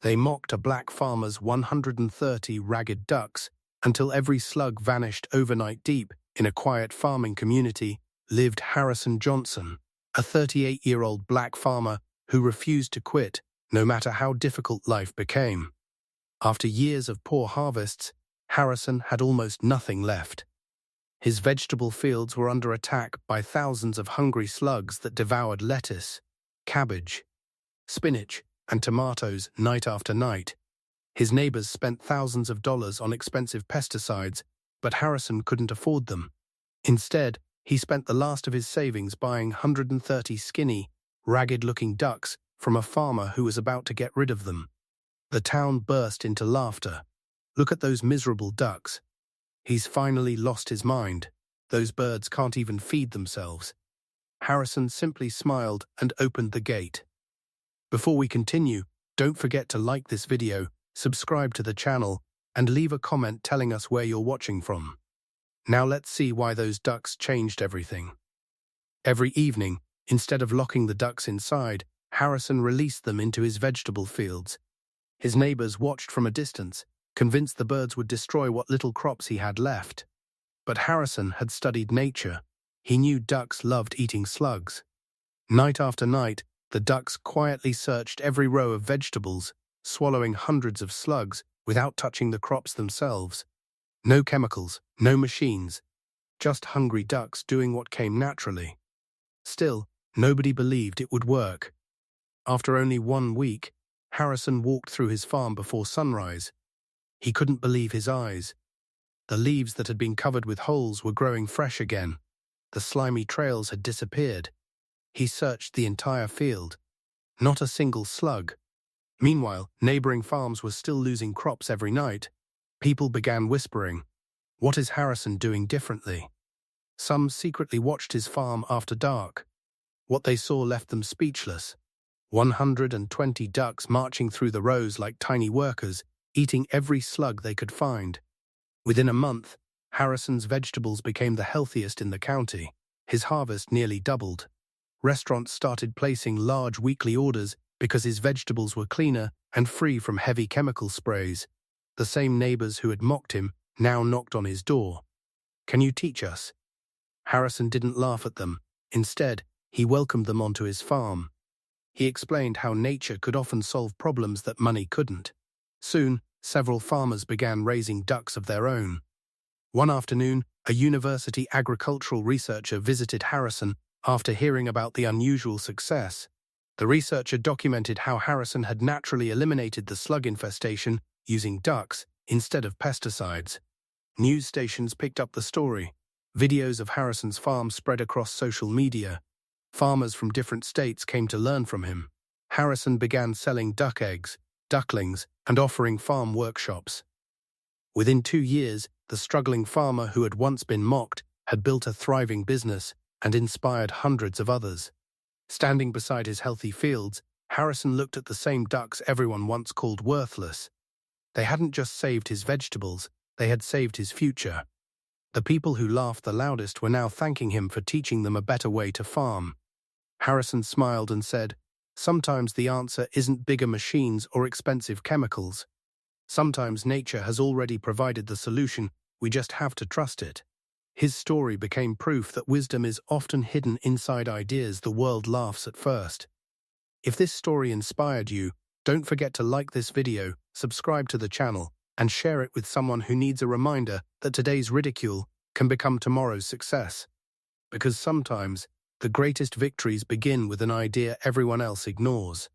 They mocked a black farmer's 130 ragged ducks until every slug vanished overnight. Deep in a quiet farming community lived Harrison Johnson, a 38-year-old black farmer who refused to quit no matter how difficult life became. After years of poor harvests, Harrison had almost nothing left. His vegetable fields were under attack by thousands of hungry slugs that devoured lettuce, cabbage, spinach, and tomatoes night after night. His neighbors spent thousands of dollars on expensive pesticides, but Harrison couldn't afford them. Instead, he spent the last of his savings buying 130 skinny, ragged-looking ducks from a farmer who was about to get rid of them. The town burst into laughter. "Look at those miserable ducks. He's finally lost his mind. Those birds can't even feed themselves." Harrison simply smiled and opened the gate. Before we continue, don't forget to like this video, subscribe to the channel, and leave a comment telling us where you're watching from. Now let's see why those ducks changed everything. Every evening, instead of locking the ducks inside, Harrison released them into his vegetable fields. His neighbors watched from a distance, convinced the birds would destroy what little crops he had left. But Harrison had studied nature. He knew ducks loved eating slugs. Night after night, the ducks quietly searched every row of vegetables, swallowing hundreds of slugs without touching the crops themselves. No chemicals, no machines, just hungry ducks doing what came naturally. Still, nobody believed it would work. After only 1 week, Harrison walked through his farm before sunrise. He couldn't believe his eyes. The leaves that had been covered with holes were growing fresh again. The slimy trails had disappeared. He searched the entire field. Not a single slug. Meanwhile, neighboring farms were still losing crops every night. People began whispering, "What is Harrison doing differently?" Some secretly watched his farm after dark. What they saw left them speechless. 120 ducks marching through the rows like tiny workers, eating every slug they could find. Within a month, Harrison's vegetables became the healthiest in the county. His harvest nearly doubled. Restaurants started placing large weekly orders because his vegetables were cleaner and free from heavy chemical sprays. The same neighbors who had mocked him now knocked on his door. "Can you teach us?" Harrison didn't laugh at them. Instead, he welcomed them onto his farm. He explained how nature could often solve problems that money couldn't. Soon, several farmers began raising ducks of their own. One afternoon, a university agricultural researcher visited Harrison after hearing about the unusual success. The researcher documented how Harrison had naturally eliminated the slug infestation using ducks instead of pesticides. News stations picked up the story. Videos of Harrison's farm spread across social media. Farmers from different states came to learn from him. Harrison began selling duck eggs, ducklings, and offering farm workshops. Within 2 years, the struggling farmer who had once been mocked had built a thriving business and inspired hundreds of others. Standing beside his healthy fields, Harrison looked at the same ducks everyone once called worthless. They hadn't just saved his vegetables, they had saved his future. The people who laughed the loudest were now thanking him for teaching them a better way to farm. Harrison smiled and said, "Sometimes the answer isn't bigger machines or expensive chemicals. Sometimes nature has already provided the solution, we just have to trust it." His story became proof that wisdom is often hidden inside ideas the world laughs at first. If this story inspired you, don't forget to like this video, subscribe to the channel, and share it with someone who needs a reminder that today's ridicule can become tomorrow's success. Because sometimes, the greatest victories begin with an idea everyone else ignores.